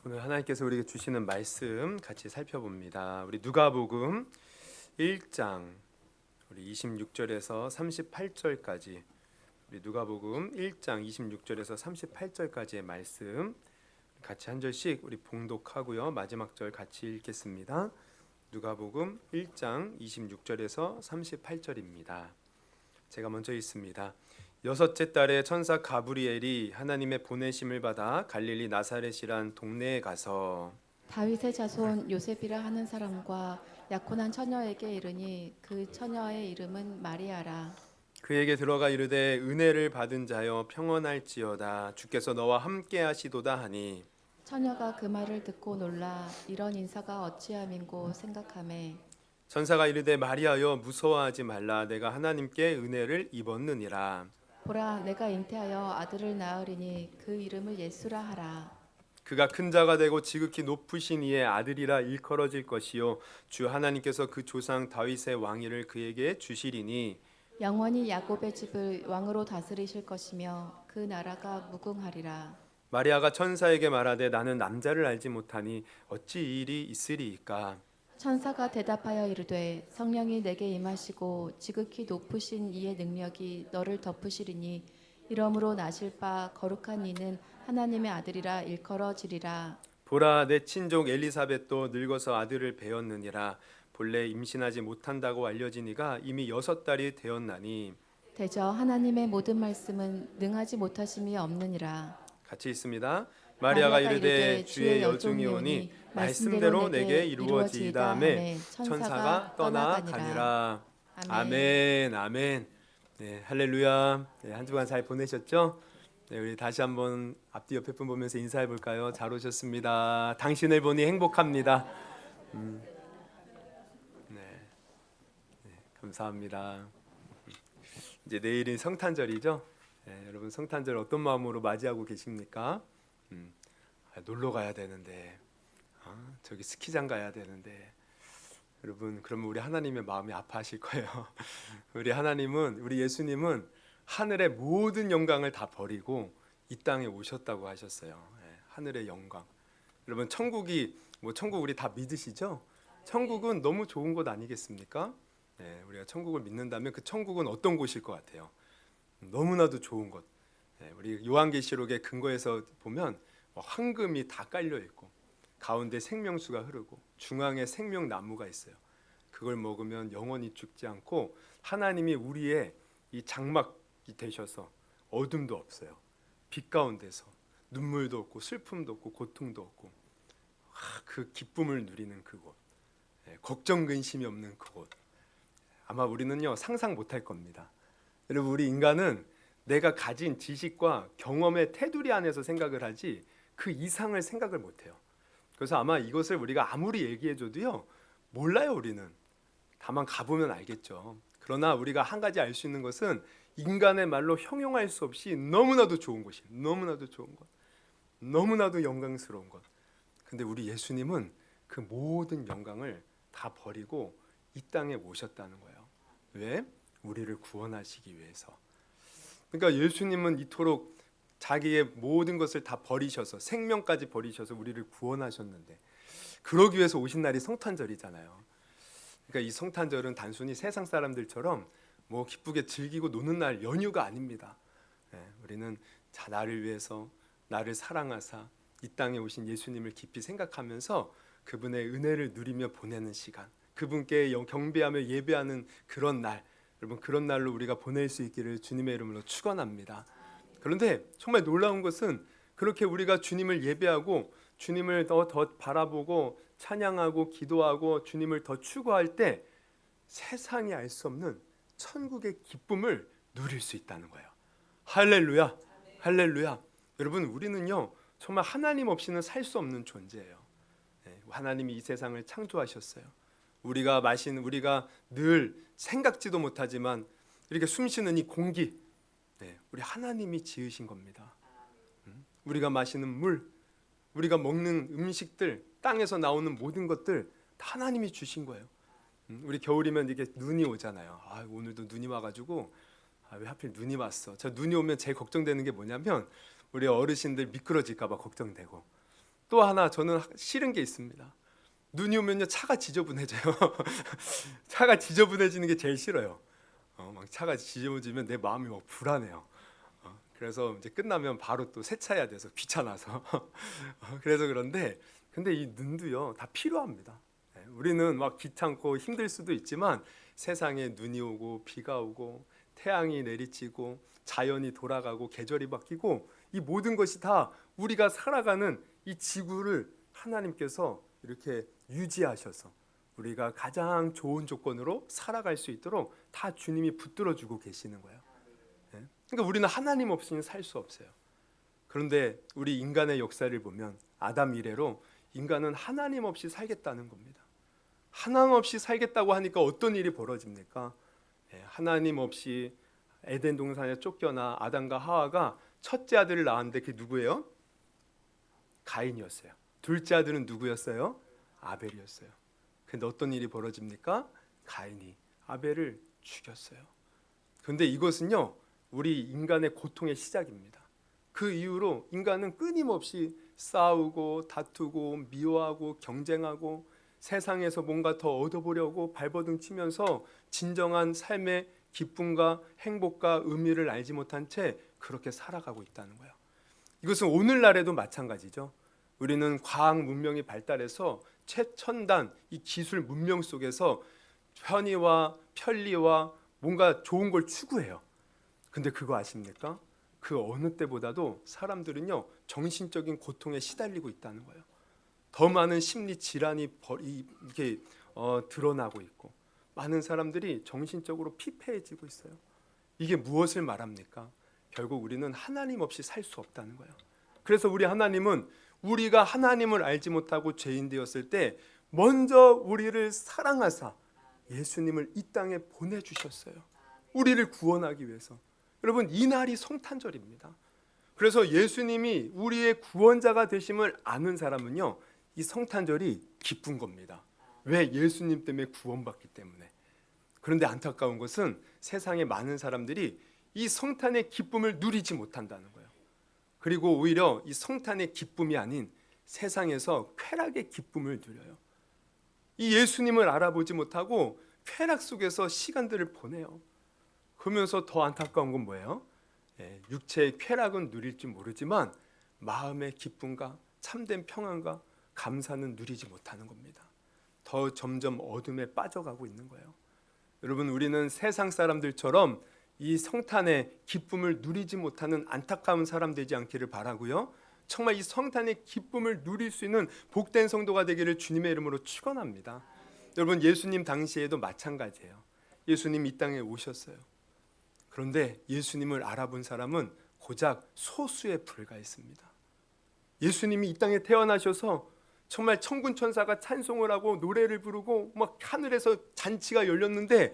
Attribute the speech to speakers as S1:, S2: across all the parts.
S1: 오늘 하나님께서 우리에게 주시는 말씀 같이 살펴봅니다. 우리 누가복음 1장 우리 26절에서 38절까지 우리 누가복음 1장 26절에서 38절까지의 말씀 같이 한 절씩 우리 봉독하고요. 마지막 절 같이 읽겠습니다. 누가복음 1장 26절에서 38절입니다. 제가 먼저 읽습니다. 여섯째 달에 천사 가브리엘이 하나님의 보내심을 받아 갈릴리 나사렛이란 동네에 가서
S2: 다윗의 자손 요셉이라 하는 사람과 약혼한 처녀에게 이르니 그 처녀의 이름은 마리아라.
S1: 그에게 들어가 이르되 은혜를 받은 자여 평안할지어다 주께서 너와 함께 하시도다 하니
S2: 처녀가 그 말을 듣고 놀라 이런 인사가 어찌함인고 생각하매
S1: 천사가 이르되 마리아여 무서워하지 말라 내가 하나님께 은혜를 입었느니라.
S2: 보라 내가 잉태하여 아들을 낳으리니 그 이름을 예수라 하라.
S1: 그가 큰 자가 되고 지극히 높으신 이의 아들이라 일컬어질 것이요 주 하나님께서 그 조상 다윗의 왕위를 그에게 주시리니
S2: 영원히 야곱의 집을 왕으로 다스리실 것이며 그 나라가 무궁하리라.
S1: 마리아가 천사에게 말하되 나는 남자를 알지 못하니 어찌 이 일이 있으리이까.
S2: 천사가 대답하여 이르되 성령이 내게 임하시고 지극히 높으신 이의 능력이 너를 덮으시리니 이러므로 나실 바 거룩한 이는 하나님의 아들이라 일컬어지리라.
S1: 보라 내 친족 엘리사벳도 늙어서 아들을 배었느니라. 본래 임신하지 못한다고 알려지니가 이미 6달이 되었나니.
S2: 대저 하나님의 모든 말씀은 능하지 못하심이 없느니라.
S1: 같이 있습니다. 마리아가 이르되 주의 여종이 오니 말씀대로 내게 이루어지이다 하매 천사가 떠나가니라. 아멘 아멘. 네, 할렐루야. 네, 한 주간 잘 보내셨죠? 네, 우리 다시 한번 앞뒤 옆에 분 보면서 인사해 볼까요? 잘 오셨습니다. 당신을 보니 행복합니다. 네, 감사합니다. 이제 내일이 성탄절이죠? 네, 여러분 성탄절 어떤 마음으로 맞이하고 계십니까? 놀러 가야 되는데, 저기 스키장 가야 되는데, 여러분 그러면 우리 하나님의 마음이 아파하실 거예요. 우리 하나님은, 우리 예수님은 하늘의 모든 영광을 다 버리고 이 땅에 오셨다고 하셨어요. 예, 하늘의 영광. 여러분 천국이 뭐 천국 우리 다 믿으시죠? 천국은 너무 좋은 곳 아니겠습니까? 예, 우리가 천국을 믿는다면 그 천국은 어떤 곳일 것 같아요? 너무나도 좋은 곳. 예, 우리 요한계시록의 근거에서 보면 황금이 다 깔려 있고 가운데 생명수가 흐르고 중앙에 생명나무가 있어요. 그걸 먹으면 영원히 죽지 않고 하나님이 우리의 이 장막이 되셔서 어둠도 없어요. 빛 가운데서 눈물도 없고 슬픔도 없고 고통도 없고 그 기쁨을 누리는 그곳, 걱정 근심이 없는 그곳. 아마 우리는요 상상 못할 겁니다. 여러분 우리 인간은 내가 가진 지식과 경험의 테두리 안에서 생각을 하지 그 이상을 생각을 못해요. 그래서 아마 이것을 우리가 아무리 얘기해줘도요 몰라요. 우리는 다만 가보면 알겠죠. 그러나 우리가 한 가지 알 수 있는 것은 인간의 말로 형용할 수 없이 너무나도 좋은 곳이, 너무나도 좋은 것, 너무나도 영광스러운 것. 근데 우리 예수님은 그 모든 영광을 다 버리고 이 땅에 오셨다는 거예요. 왜? 우리를 구원하시기 위해서. 그러니까 예수님은 이토록 자기의 모든 것을 다 버리셔서 생명까지 버리셔서 우리를 구원하셨는데 그러기 위해서 오신 날이 성탄절이잖아요. 그러니까 이 성탄절은 단순히 세상 사람들처럼 뭐 기쁘게 즐기고 노는 날 연휴가 아닙니다. 우리는 나를 위해서 나를 사랑하사 이 땅에 오신 예수님을 깊이 생각하면서 그분의 은혜를 누리며 보내는 시간, 그분께 경배하며 예배하는 그런 날, 여러분 그런 날로 우리가 보낼 수 있기를 주님의 이름으로 축원합니다. 그런데 정말 놀라운 것은 그렇게 우리가 주님을 예배하고 주님을 더 바라보고 찬양하고 기도하고 주님을 더 추구할 때 세상이 알 수 없는 천국의 기쁨을 누릴 수 있다는 거예요. 할렐루야, 할렐루야. 여러분 우리는요 정말 하나님 없이는 살 수 없는 존재예요. 하나님이 이 세상을 창조하셨어요. 우리가 늘 생각지도 못하지만 이렇게 숨쉬는 이 공기, 우리 하나님이 지으신 겁니다. 우리가 마시는 물, 우리가 먹는 음식들, 땅에서 나오는 모든 것들 다 하나님이 주신 거예요. 우리 겨울이면 이게 눈이 오잖아요. 오늘도 눈이 와가지고 왜 하필 눈이 왔어. 저 눈이 오면 제일 걱정되는 게 뭐냐면 우리 어르신들 미끄러질까 봐 걱정되고 또 하나 저는 싫은 게 있습니다. 눈이 오면요 차가 지저분해져요. 차가 지저분해지는 게 제일 싫어요. 막 차가 지저분해지면 내 마음이 막 불안해요. 그래서 이제 끝나면 바로 또 세차해야 돼서 귀찮아서 그래서 그런데 근데 이 눈도요 다 필요합니다. 우리는 막 귀찮고 힘들 수도 있지만 세상에 눈이 오고 비가 오고 태양이 내리치고 자연이 돌아가고 계절이 바뀌고 이 모든 것이 다 우리가 살아가는 이 지구를 하나님께서 이렇게 유지하셔서 우리가 가장 좋은 조건으로 살아갈 수 있도록 다 주님이 붙들어 주고 계시는 거예요. 그러니까 우리는 하나님 없이는 살 수 없어요. 그런데 우리 인간의 역사를 보면 아담 이래로 인간은 하나님 없이 살겠다는 겁니다. 하나님 없이 살겠다고 하니까 어떤 일이 벌어집니까? 하나님 없이 에덴 동산에 쫓겨나 아담과 하와가 첫째 아들을 낳았는데 그게 누구예요? 가인이었어요. 둘째 아들은 누구였어요? 아벨이었어요. 근데 어떤 일이 벌어집니까? 가인이 아벨을 죽였어요. 그런데 이것은요 우리 인간의 고통의 시작입니다. 그 이후로 인간은 끊임없이 싸우고 다투고 미워하고 경쟁하고 세상에서 뭔가 더 얻어보려고 발버둥 치면서 진정한 삶의 기쁨과 행복과 의미를 알지 못한 채 그렇게 살아가고 있다는 거예요. 이것은 오늘날에도 마찬가지죠. 우리는 과학 문명이 발달해서 최첨단 이 기술 문명 속에서 편의와 편리와 뭔가 좋은 걸 추구해요. 근데 그거 아십니까? 그 어느 때보다도 사람들은요 정신적인 고통에 시달리고 있다는 거예요. 더 많은 심리 질환이 이게 드러나고 있고 많은 사람들이 정신적으로 피폐해지고 있어요. 이게 무엇을 말합니까? 결국 우리는 하나님 없이 살 수 없다는 거예요. 그래서 우리 하나님은 우리가 하나님을 알지 못하고 죄인 되었을 때 먼저 우리를 사랑하사 예수님을 이 땅에 보내주셨어요. 우리를 구원하기 위해서. 여러분 이 날이 성탄절입니다. 그래서 예수님이 우리의 구원자가 되심을 아는 사람은요 이 성탄절이 기쁜 겁니다. 왜? 예수님 때문에 구원받기 때문에. 그런데 안타까운 것은 세상에 많은 사람들이 이 성탄의 기쁨을 누리지 못한다는 거예요. 그리고 오히려 이 성탄의 기쁨이 아닌 세상에서 쾌락의 기쁨을 누려요. 이 예수님을 알아보지 못하고 쾌락 속에서 시간들을 보내요. 그러면서 더 안타까운 건 뭐예요? 육체의 쾌락은 누릴지 모르지만 마음의 기쁨과 참된 평안과 감사는 누리지 못하는 겁니다. 더 점점 어둠에 빠져가고 있는 거예요. 여러분 우리는 세상 사람들처럼 이 성탄의 기쁨을 누리지 못하는 안타까운 사람 되지 않기를 바라고요. 정말 이 성탄의 기쁨을 누릴 수 있는 복된 성도가 되기를 주님의 이름으로 축원합니다. 여러분 예수님 당시에도 마찬가지예요. 예수님 이 땅에 오셨어요. 그런데 예수님을 알아본 사람은 고작 소수에 불과했습니다. 예수님이 이 땅에 태어나셔서 정말 천군 천사가 찬송을 하고 노래를 부르고 막 하늘에서 잔치가 열렸는데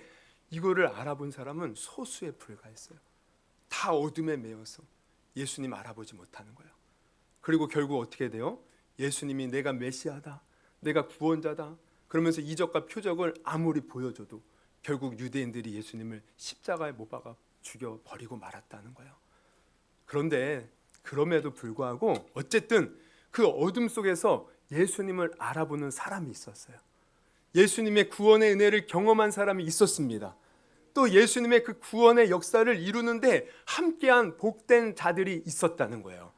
S1: 이거를 알아본 사람은 소수에 불과했어요. 다 어둠에 매여서 예수님 알아보지 못하는 거예요. 그리고 결국 어떻게 돼요? 예수님이 내가 메시아다, 내가 구원자다 그러면서 이적과 표적을 아무리 보여줘도 결국 유대인들이 예수님을 십자가에 못 박아 죽여버리고 말았다는 거예요. 그런데 그럼에도 불구하고 어쨌든 그 어둠 속에서 예수님을 알아보는 사람이 있었어요. 예수님의 구원의 은혜를 경험한 사람이 있었습니다. 또 예수님의 그 구원의 역사를 이루는데 함께한 복된 자들이 있었다는 거예요.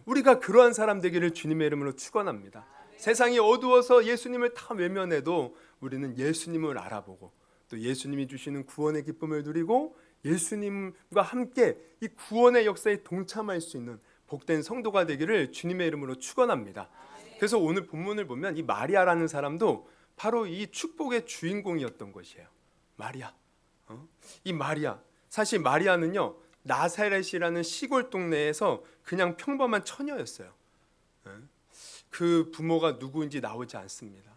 S1: 우리가 그러한 사람 되기를 주님의 이름으로 축원합니다. 세상이 어두워서 예수님을 다 외면해도 우리는 예수님을 알아보고 또 예수님이 주시는 구원의 기쁨을 누리고 예수님과 함께 이 구원의 역사에 동참할 수 있는 복된 성도가 되기를 주님의 이름으로 축원합니다. 그래서 오늘 본문을 보면 이 마리아라는 사람도 바로 이 축복의 주인공이었던 것이에요. 마리아. 이 마리아. 사실 마리아는요 나사렛이라는 시골 동네에서 그냥 평범한 처녀였어요. 그 부모가 누구인지 나오지 않습니다.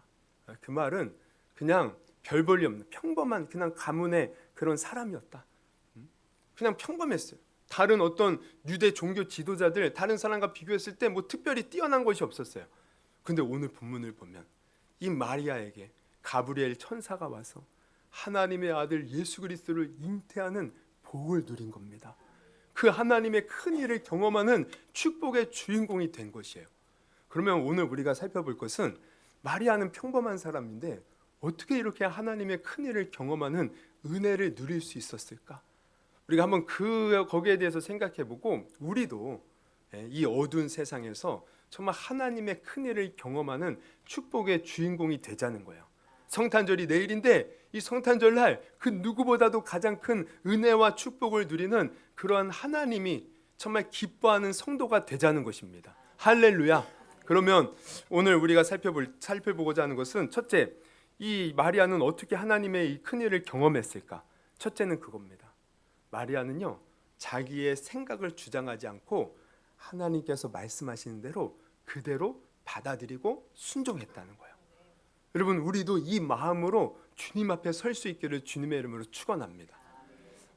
S1: 그 말은 그냥 별 볼일 없는 평범한 그냥 가문의 그런 사람이었다. 그냥 평범했어요. 다른 어떤 유대 종교 지도자들 다른 사람과 비교했을 때 뭐 특별히 뛰어난 것이 없었어요. 근데 오늘 본문을 보면 이 마리아에게 가브리엘 천사가 와서 하나님의 아들 예수 그리스도를 잉태하는 복을 누린 겁니다. 그 하나님의 큰 일을 경험하는 축복의 주인공이 된 것이에요. 그러면 오늘 우리가 살펴볼 것은 마리아는 평범한 사람인데 어떻게 이렇게 하나님의 큰 일을 경험하는 은혜를 누릴 수 있었을까? 우리가 한번 거기에 대해서 생각해보고 우리도 이 어두운 세상에서 정말 하나님의 큰 일을 경험하는 축복의 주인공이 되자는 거예요. 성탄절이 내일인데 이 성탄절 날 그 누구보다도 가장 큰 은혜와 축복을 누리는 그러한 하나님이 정말 기뻐하는 성도가 되자는 것입니다. 할렐루야. 그러면 오늘 우리가 살펴보고자 하는 것은 첫째, 이 마리아는 어떻게 하나님의 이 큰 일을 경험했을까? 첫째는 그겁니다. 마리아는요, 자기의 생각을 주장하지 않고 하나님께서 말씀하시는 대로 그대로 받아들이고 순종했다는 거예요. 여러분, 우리도 이 마음으로 주님 앞에 설 수 있기를 주님의 이름으로 축원합니다.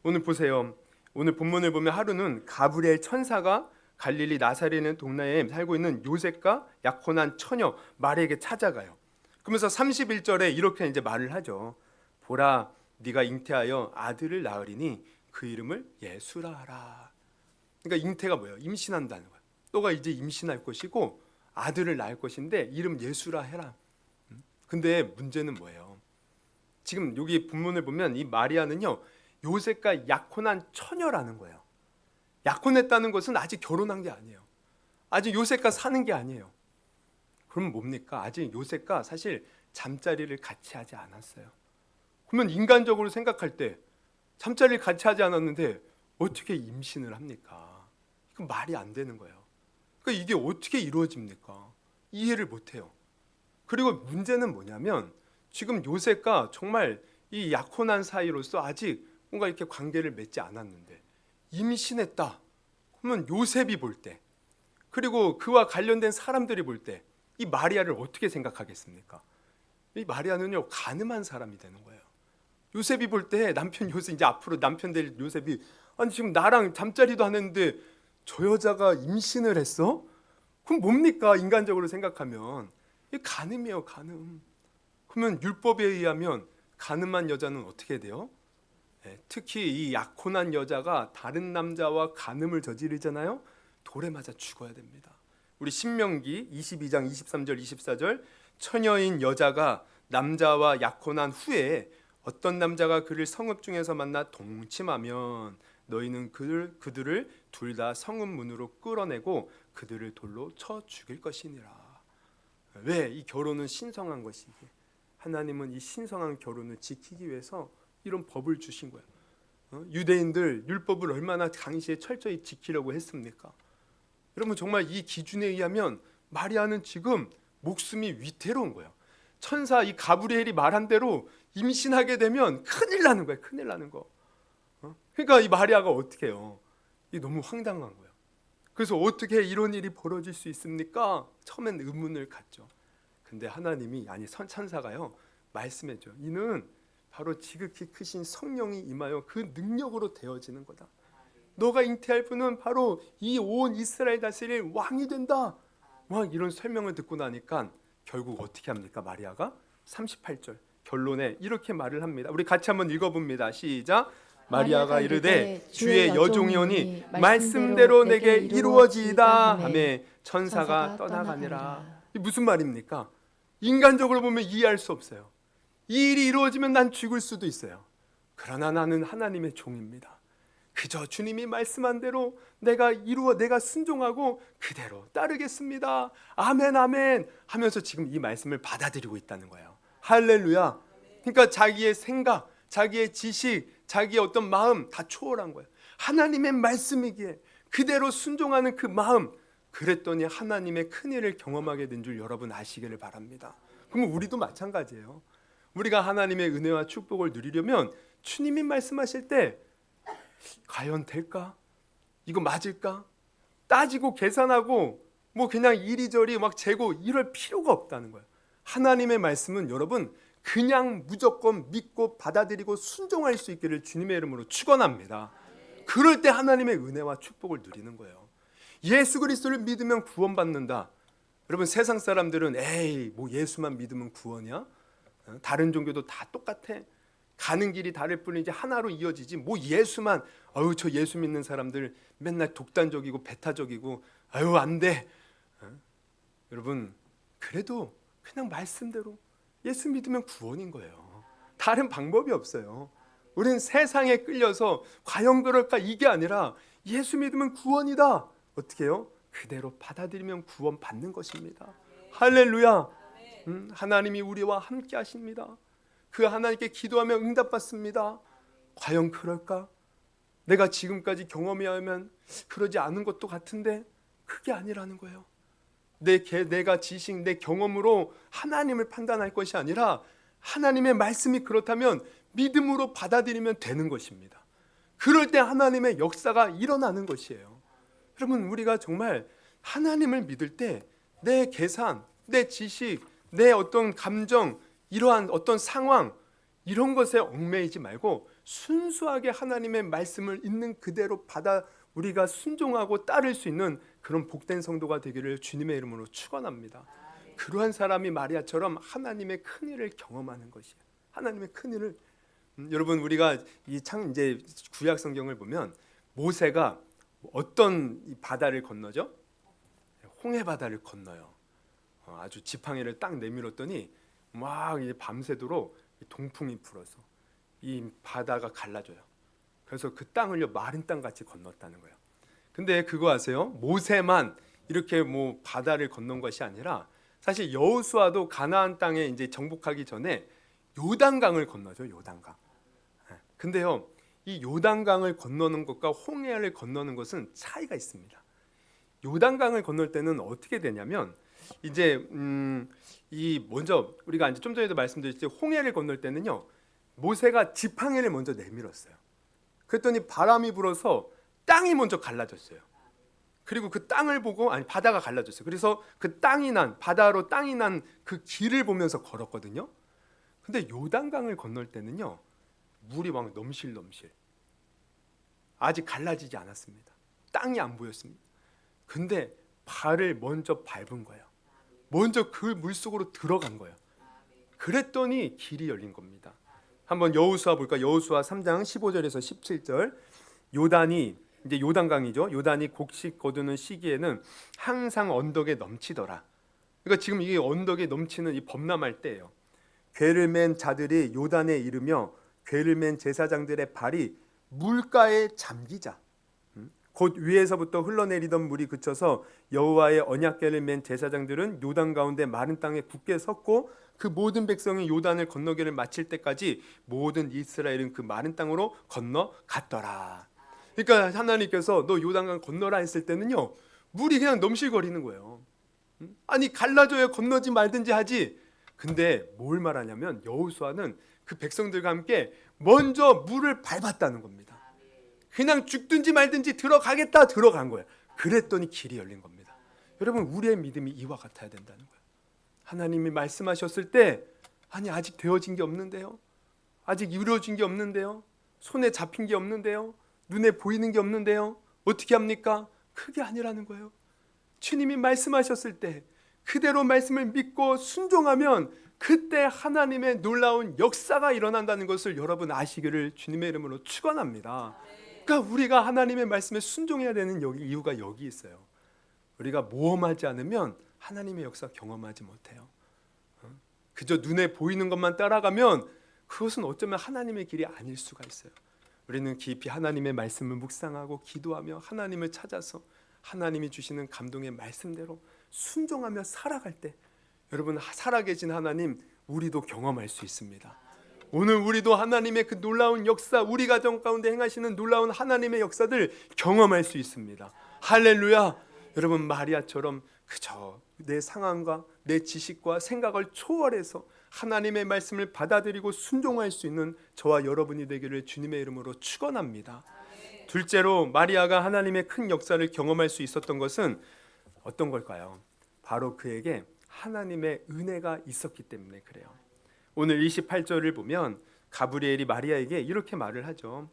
S1: 오늘 보세요. 오늘 본문을 보면 하루는 가브리엘 천사가 갈릴리 나사렛 동네에 살고 있는 요셉과 약혼한 처녀 마리에게 찾아가요. 그러면서 31절에 이렇게 이제 말을 하죠. 보라, 네가 잉태하여 아들을 낳으리니 그 이름을 예수라 하라. 그러니까 잉태가 뭐예요? 임신한다는 거예요. 너가 이제 임신할 것이고 아들을 낳을 것인데 이름 예수라 해라. 근데 문제는 뭐예요? 지금 여기 본문을 보면 이 마리아는요, 요셉과 약혼한 처녀라는 거예요. 약혼했다는 것은 아직 결혼한 게 아니에요. 아직 요셉과 사는 게 아니에요. 그럼 뭡니까? 아직 요셉과 사실 잠자리를 같이 하지 않았어요. 그러면 인간적으로 생각할 때 잠자리를 같이 하지 않았는데 어떻게 임신을 합니까? 이건 말이 안 되는 거예요. 그러니까 이게 어떻게 이루어집니까? 이해를 못해요. 그리고 문제는 뭐냐면 지금 요셉과 정말 이 약혼한 사이로서 아직 뭔가 이렇게 관계를 맺지 않았는데 임신했다. 그러면 요셉이 볼 때, 그리고 그와 관련된 사람들이 볼 때 이 마리아를 어떻게 생각하겠습니까? 이 마리아는요, 가늠한 사람이 되는 거예요. 요셉이 볼 때 남편 요셉, 이제 앞으로 남편 될 요셉이, 아니 지금 나랑 잠자리도 안 했는데 저 여자가 임신을 했어? 그럼 뭡니까? 인간적으로 생각하면 이 간음이에요, 간음. 그러면 율법에 의하면 간음한 여자는 어떻게 돼요? 특히 이 약혼한 여자가 다른 남자와 간음을 저지르잖아요. 돌에 맞아 죽어야 됩니다. 우리 신명기 22장 23절 24절, 처녀인 여자가 남자와 약혼한 후에 어떤 남자가 그를 성읍 중에서 만나 동침하면 너희는 그들을 둘 다 성읍 문으로 끌어내고 그들을 돌로 쳐 죽일 것이니라. 왜? 이 결혼은 신성한 것이기에 하나님은 이 신성한 결혼을 지키기 위해서 이런 법을 주신 거예요. 유대인들 율법을 얼마나 당시에 철저히 지키려고 했습니까? 여러분, 정말 이 기준에 의하면 마리아는 지금 목숨이 위태로운 거예요. 천사 이 가브리엘이 말한 대로 임신하게 되면 큰일 나는 거예요. 큰일 나는 거. 그러니까 이 마리아가 어떻게 해요? 이게 너무 황당한 거예요. 그래서 어떻게 이런 일이 벌어질 수 있습니까? 처음엔 의문을 갖죠. 근데 하나님이, 아니 천사가요, 말씀해줘. 이는 바로 지극히 크신 성령이 임하여 그 능력으로 되어지는 거다. 너가 잉태할 분은 바로 이 온 이스라엘 다스릴 왕이 된다. 막 이런 설명을 듣고 나니까 결국 어떻게 합니까? 마리아가 38절 결론에 이렇게 말을 합니다. 우리 같이 한번 읽어봅니다. 시작. 마리아가 이르되 주의 여종이오니 말씀대로 내게 이루어지이다 하며 천사가 떠나가니라. 이 무슨 말입니까? 인간적으로 보면 이해할 수 없어요. 이 일이 이루어지면 난 죽을 수도 있어요. 그러나 나는 하나님의 종입니다. 그저 주님이 말씀한 대로 내가 순종하고 그대로 따르겠습니다. 아멘 아멘 하면서 지금 이 말씀을 받아들이고 있다는 거예요. 할렐루야. 그러니까 자기의 생각, 자기의 지식, 자기의 어떤 마음 다 초월한 거예요. 하나님의 말씀이기에 그대로 순종하는 그 마음, 그랬더니 하나님의 큰 일을 경험하게 된 줄 여러분 아시기를 바랍니다. 그럼 우리도 마찬가지예요. 우리가 하나님의 은혜와 축복을 누리려면 주님이 말씀하실 때 과연 될까? 이거 맞을까? 따지고 계산하고 뭐 그냥 이리저리 막 재고 이럴 필요가 없다는 거예요. 하나님의 말씀은 여러분 그냥 무조건 믿고 받아들이고 순종할 수 있기를 주님의 이름으로 축원합니다. 그럴 때 하나님의 은혜와 축복을 누리는 거예요. 예수 그리스도를 믿으면 구원받는다. 여러분, 세상 사람들은 에이 뭐 예수만 믿으면 구원이야? 다른 종교도 다 똑같아. 가는 길이 다를 뿐이지 하나로 이어지지. 뭐 예수만, 아유 저 예수 믿는 사람들 맨날 독단적이고 배타적이고 아유 안 돼. 여러분 그래도 그냥 말씀대로 예수 믿으면 구원인 거예요. 다른 방법이 없어요. 우리는 세상에 끌려서 과연 그럴까 이게 아니라 예수 믿으면 구원이다. 어떻게 해요? 그대로 받아들이면 구원 받는 것입니다. 할렐루야. 하나님이 우리와 함께 하십니다. 그 하나님께 기도하면 응답받습니다. 과연 그럴까? 내가 지금까지 경험해야만 그러지 않은 것도 같은데 그게 아니라는 거예요. 내가 지식, 내 경험으로 하나님을 판단할 것이 아니라 하나님의 말씀이 그렇다면 믿음으로 받아들이면 되는 것입니다. 그럴 때 하나님의 역사가 일어나는 것이에요. 여러분 우리가 정말 하나님을 믿을 때 내 계산, 내 지식, 내 어떤 감정, 이러한 어떤 상황 이런 것에 얽매이지 말고 순수하게 하나님의 말씀을 있는 그대로 받아 우리가 순종하고 따를 수 있는 그런 복된 성도가 되기를 주님의 이름으로 축원합니다. 그러한 사람이 마리아처럼 하나님의 큰 일을 경험하는 것이에요. 하나님의 큰 일을 여러분 우리가 이제 구약 성경을 보면 모세가 어떤 이 바다를 건너죠? 홍해 바다를 건너요. 아주 지팡이를 딱 내밀었더니 막 이제 밤새도록 동풍이 불어서 이 바다가 갈라져요. 그래서 그 땅을요 마른 땅 같이 건넜다는 거예요. 근데 그거 아세요? 모세만 이렇게 뭐 바다를 건넌 것이 아니라 사실 여호수아도 가나안 땅에 이제 정복하기 전에 요단강을 건너죠. 요단강. 근데요 이 요단강을 건너는 것과 홍해를 건너는 것은 차이가 있습니다. 요단강을 건널 때는 어떻게 되냐면 이제 이 먼저 우리가 이제 좀 전에도 말씀드렸듯이 홍해를 건널 때는요 모세가 지팡이를 먼저 내밀었어요. 그랬더니 바람이 불어서 땅이 먼저 갈라졌어요. 그리고 그 땅을 보고 바다가 갈라졌어요. 그래서 그 바다로 땅이 난 그 길을 보면서 걸었거든요. 근데 요단강을 건널 때는요 물이 막 넘실넘실 아직 갈라지지 않았습니다. 땅이 안 보였습니다. 근데 발을 먼저 밟은 거예요. 먼저 그 물속으로 들어간 거예요. 그랬더니 길이 열린 겁니다. 한번 여호수아 볼까? 여호수아 3장 15절에서 17절. 요단이 이제 요단강이죠. 요단이 곡식 거두는 시기에는 항상 언덕에 넘치더라. 그러니까 지금 이게 언덕에 넘치는 이 범람할 때예요. 궤를 맨 자들이 요단에 이르며 궤를 맨 제사장들의 발이 물가에 잠기자. 곧 위에서부터 흘러내리던 물이 그쳐서 여호와의 언약궤를 맨 제사장들은 요단 가운데 마른 땅에 굳게 섰고 그 모든 백성이 요단을 건너기를 마칠 때까지 모든 이스라엘은 그 마른 땅으로 건너갔더라. 그러니까 하나님께서 너 요단강 건너라 했을 때는요 물이 그냥 넘실거리는 거예요. 아니 갈라져야 건너지 말든지 하지. 근데 뭘 말하냐면 여호수아는 그 백성들과 함께 먼저 물을 밟았다는 겁니다. 그냥 죽든지 말든지 들어가겠다 들어간 거예요. 그랬더니 길이 열린 겁니다. 여러분 우리의 믿음이 이와 같아야 된다는 거예요. 하나님이 말씀하셨을 때 아니 아직 되어진 게 없는데요. 아직 이루어진 게 없는데요. 손에 잡힌 게 없는데요. 눈에 보이는 게 없는데요. 어떻게 합니까? 그게 아니라는 거예요. 주님이 말씀하셨을 때 그대로 말씀을 믿고 순종하면 그때 하나님의 놀라운 역사가 일어난다는 것을 여러분 아시기를 주님의 이름으로 축원합니다. 그러니까 우리가 하나님의 말씀에 순종해야 되는 이유가 여기 있어요. 우리가 모험하지 않으면 하나님의 역사 경험하지 못해요. 그저 눈에 보이는 것만 따라가면 그것은 어쩌면 하나님의 길이 아닐 수가 있어요. 우리는 깊이 하나님의 말씀을 묵상하고 기도하며 하나님을 찾아서 하나님이 주시는 감동의 말씀대로 순종하며 살아갈 때 여러분 살아계신 하나님 우리도 경험할 수 있습니다. 오늘 우리도 하나님의 그 놀라운 역사 우리 가정 가운데 행하시는 놀라운 하나님의 역사들 경험할 수 있습니다. 할렐루야. 여러분 마리아처럼 그저 내 상황과 내 지식과 생각을 초월해서 하나님의 말씀을 받아들이고 순종할 수 있는 저와 여러분이 되기를 주님의 이름으로 축원합니다. 둘째로 마리아가 하나님의 큰 역사를 경험할 수 있었던 것은 어떤 걸까요? 바로 그에게 하나님의 은혜가 있었기 때문에 그래요. 오늘 28절을 보면 가브리엘이 마리아에게 이렇게 말을 하죠.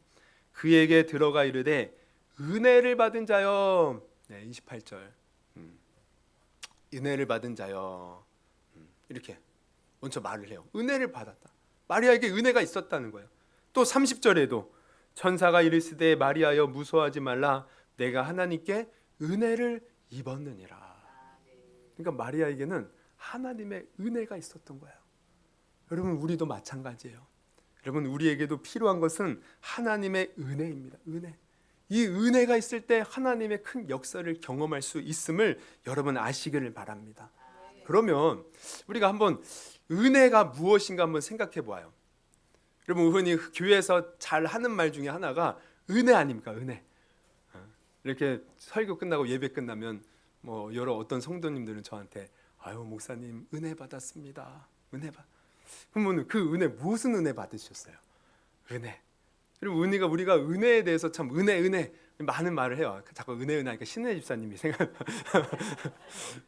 S1: 그에게 들어가 이르되 은혜를 받은 자여. 28절. 은혜를 받은 자여. 이렇게 먼저 말을 해요. 은혜를 받았다. 마리아에게 은혜가 있었다는 거예요. 또 30절에도 천사가 이르시되 마리아여 무서워하지 말라 내가 하나님께 은혜를 입었느니라. 그러니까 마리아에게는 하나님의 은혜가 있었던 거예요. 여러분, 우리도 마찬가지예요. 여러분, 우리에게도 필요한 것은 하나님의 은혜입니다. 은혜. 이 은혜가 있을 때 하나님의 큰 역사를 경험할 수 있음을 여러분 아시기를 바랍니다. 그러면 우리가 한번 은혜가 무엇인가 한번 생각해 보아요. 여러분, 흔히 교회에서 잘 하는 말 중에 하나가 은혜 아닙니까? 은혜. 이렇게 설교 끝나고 예배 끝나면 뭐 여러 어떤 성도님들은 저한테 아유 목사님 은혜 받았습니다. 은혜 받. 그러면 그 은혜 무슨 은혜 받으셨어요? 은혜. 그리고 우리가 은혜에 대해서 참 은혜 많은 말을 해요. 자꾸 은혜 하니까 신혜 집사님이 생각.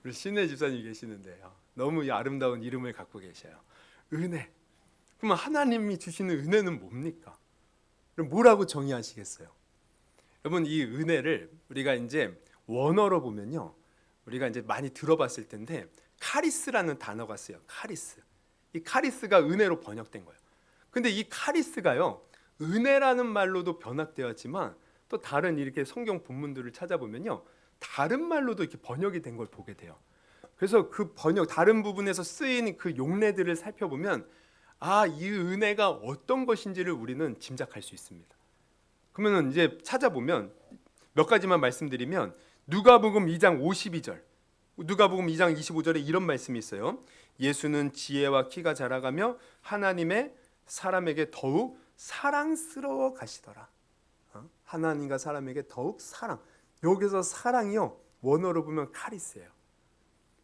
S1: 우리 신혜 집사님이 계시는데요. 너무 아름다운 이름을 갖고 계셔요. 은혜. 그러면 하나님이 주시는 은혜는 뭡니까? 그럼 뭐라고 정의하시겠어요? 여러분, 이 은혜를 우리가 이제 원어로 보면요, 우리가 이제 많이 들어봤을 텐데 카리스라는 단어가 쓰여요. 카리스. 이 카리스가 은혜로 번역된 거예요. 근데 이 카리스가요, 은혜라는 말로도 번역되었지만 또 다른 이렇게 성경 본문들을 찾아보면요, 다른 말로도 이렇게 번역이 된 걸 보게 돼요. 그래서 그 번역 다른 부분에서 쓰인 그 용례들을 살펴보면 이 은혜가 어떤 것인지를 우리는 짐작할 수 있습니다. 그러면 이제 찾아보면 몇 가지만 말씀드리면 누가복음 2장 52절, 누가복음 2장 25절에 이런 말씀이 있어요. 예수는 지혜와 키가 자라가며 하나님의 사람에게 더욱 사랑스러워 가시더라. 하나님과 사람에게 더욱 사랑. 여기서 사랑이요, 원어로 보면 카리스예요.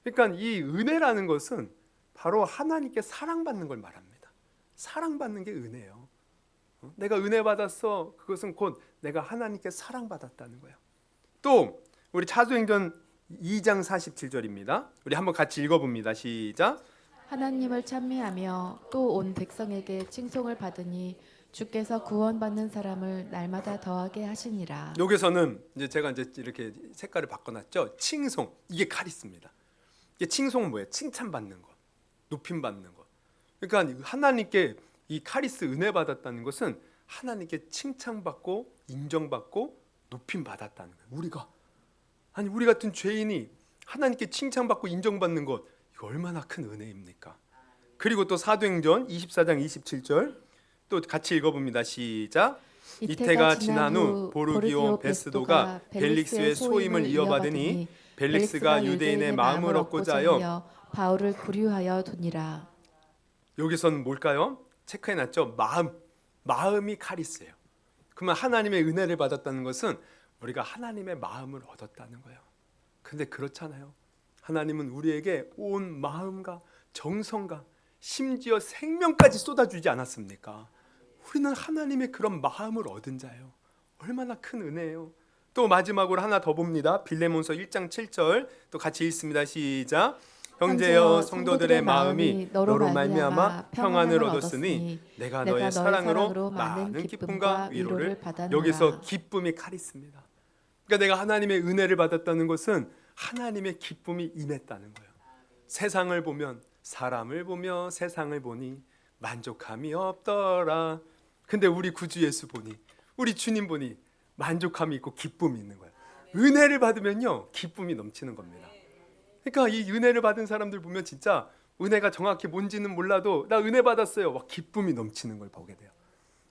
S1: 그러니까 이 은혜라는 것은 바로 하나님께 사랑받는 걸 말합니다. 사랑받는 게 은혜예요. 내가 은혜 받았어. 그것은 곧 내가 하나님께 사랑받았다는 거예요. 또 우리 사도행전 2장 47절입니다. 우리 한번 같이 읽어봅니다. 시작.
S2: 하나님을 찬미하며 또 온 백성에게 칭송을 받으니 주께서 구원받는 사람을 날마다 더하게 하시니라.
S1: 여기서는 이제 제가 이제 이렇게 색깔을 바꿔놨죠. 칭송, 이게 카리스입니다. 이게 칭송은 뭐예요? 칭찬받는 것, 높임받는 것. 그러니까 하나님께 이 카리스 은혜 받았다는 것은 하나님께 칭찬받고 인정받고 높임받았다는 거예요. 우리 같은 죄인이 하나님께 칭찬받고 인정받는 것, 이거 얼마나 큰 은혜입니까? 그리고 또 사도행전 24장 27절 또 같이 읽어봅니다. 시작. 이태가 지난 후 보르기오 베스도가 벨릭스의 소임을 이어받으니 벨릭스가 유대인의 마음을 얻고자 하여
S2: 바울을 구류하여 두니라.
S1: 여기서는 뭘까요? 체크해놨죠. 마음이 카리스예요. 그러면 하나님의 은혜를 받았다는 것은 우리가 하나님의 마음을 얻었다는 거예요. 근데 그렇잖아요. 하나님은 우리에게 온 마음과 정성과 심지어 생명까지 쏟아주지 않았습니까? 우리는 하나님의 그런 마음을 얻은 자예요. 얼마나 큰 은혜예요. 또 마지막으로 하나 더 봅니다. 빌레몬서 1장 7절 또 같이 읽습니다. 시작. 형제여 성도들의 마음이 너로 말미암아 평안을 얻었으니 내가 너의 사랑으로 많은 기쁨과 위로를 받았노라. 여기서 기쁨이 카리스입니다. 그러니까 내가 하나님의 은혜를 받았다는 것은 하나님의 기쁨이 임했다는 거예요. 세상을 보면 사람을 보며 세상을 보니 만족함이 없더라. 근데 우리 구주 예수 보니 우리 주님 보니 만족함이 있고 기쁨이 있는 거예요. 은혜를 받으면요 기쁨이 넘치는 겁니다. 그러니까 이 은혜를 받은 사람들 보면 진짜 은혜가 정확히 뭔지는 몰라도 나 은혜 받았어요. 막 기쁨이 넘치는 걸 보게 돼요.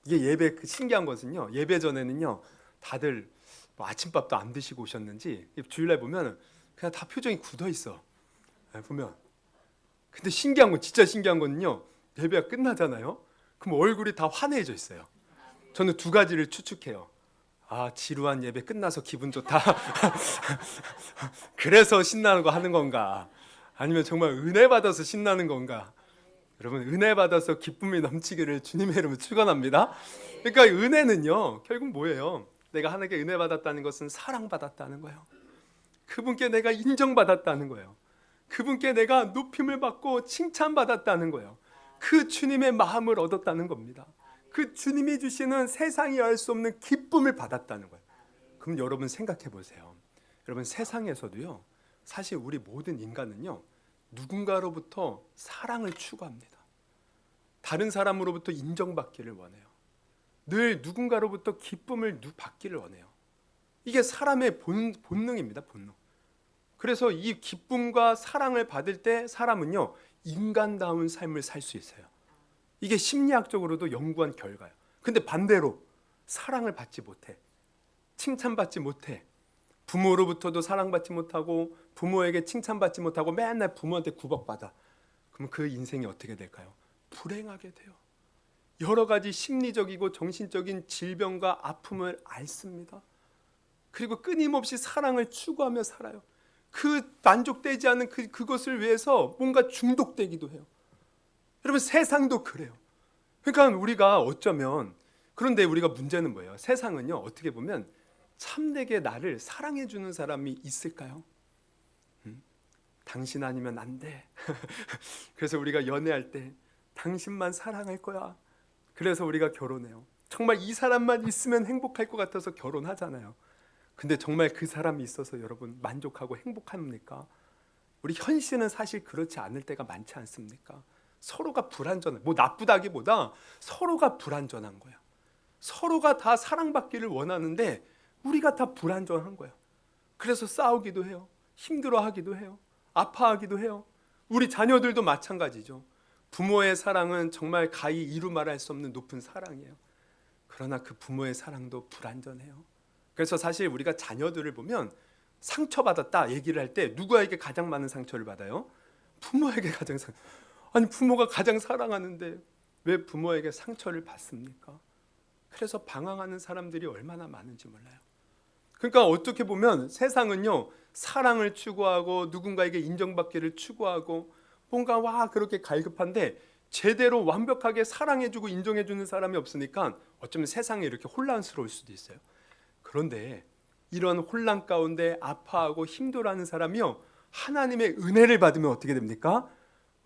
S1: 이게 예배 신기한 것은요. 예배 전에는요 다들 뭐 아침밥도 안 드시고 오셨는지 주일날 보면 그냥 다 표정이 굳어 있어. 보면. 근데 진짜 신기한 거는요. 예배가 끝나잖아요. 그럼 얼굴이 다 환해져 있어요. 저는 두 가지를 추측해요. 지루한 예배 끝나서 기분 좋다. 그래서 신나는 거 하는 건가? 아니면 정말 은혜 받아서 신나는 건가? 여러분 은혜 받아서 기쁨이 넘치기를 주님의 이름으로 축원합니다. 그러니까 은혜는요 결국 뭐예요? 내가 하나님께 은혜 받았다는 것은 사랑받았다는 거예요. 그분께 내가 인정받았다는 거예요. 그분께 내가 높임을 받고 칭찬받았다는 거예요. 그 주님의 마음을 얻었다는 겁니다. 그 주님이 주시는 세상이 알 수 없는 기쁨을 받았다는 거예요. 그럼 여러분 생각해 보세요. 여러분 세상에서도요 사실 우리 모든 인간은요 누군가로부터 사랑을 추구합니다. 다른 사람으로부터 인정받기를 원해요. 늘 누군가로부터 기쁨을 받기를 원해요. 이게 사람의 본능입니다. 본능. 그래서 이 기쁨과 사랑을 받을 때 사람은요, 인간다운 삶을 살 수 있어요. 이게 심리학적으로도 연구한 결과예요. 근데 반대로 사랑을 받지 못해, 칭찬받지 못해, 부모로부터도 사랑받지 못하고 부모에게 칭찬받지 못하고 맨날 부모한테 구박받아. 그럼 그 인생이 어떻게 될까요? 불행하게 돼요. 여러 가지 심리적이고 정신적인 질병과 아픔을 앓습니다. 그리고 끊임없이 사랑을 추구하며 살아요. 그 만족되지 않은 그것을 위해서 뭔가 중독되기도 해요. 여러분, 세상도 그래요. 그러니까 우리가 어쩌면, 그런데 우리가 문제는 뭐예요? 세상은요, 어떻게 보면 참되게 나를 사랑해 주는 사람이 있을까요? 당신 아니면 안 돼. 그래서 우리가 연애할 때 당신만 사랑할 거야. 그래서 우리가 결혼해요. 정말 이 사람만 있으면 행복할 것 같아서 결혼하잖아요. 근데 정말 그 사람이 있어서 여러분 만족하고 행복합니까? 우리 현실은 사실 그렇지 않을 때가 많지 않습니까? 서로가 불완전해. 뭐 나쁘다기보다 서로가 불완전한 거야. 서로가 다 사랑받기를 원하는데 우리가 다 불완전한 거야. 그래서 싸우기도 해요. 힘들어하기도 해요. 아파하기도 해요. 우리 자녀들도 마찬가지죠. 부모의 사랑은 정말 가히 이루 말할 수 없는 높은 사랑이에요. 그러나 그 부모의 사랑도 불완전해요. 그래서 사실 우리가 자녀들을 보면 상처받았다 얘기를 할 때 누구에게 가장 많은 상처를 받아요? 부모에게 가장 아니 부모가 가장 사랑하는데 왜 부모에게 상처를 받습니까? 그래서 방황하는 사람들이 얼마나 많은지 몰라요. 그러니까 어떻게 보면 세상은요, 사랑을 추구하고 누군가에게 인정받기를 추구하고 뭔가 와 그렇게 갈급한데 제대로 완벽하게 사랑해주고 인정해주는 사람이 없으니까 어쩌면 세상이 이렇게 혼란스러울 수도 있어요. 그런데 이런 혼란 가운데 아파하고 힘들어하는 사람이요, 하나님의 은혜를 받으면 어떻게 됩니까?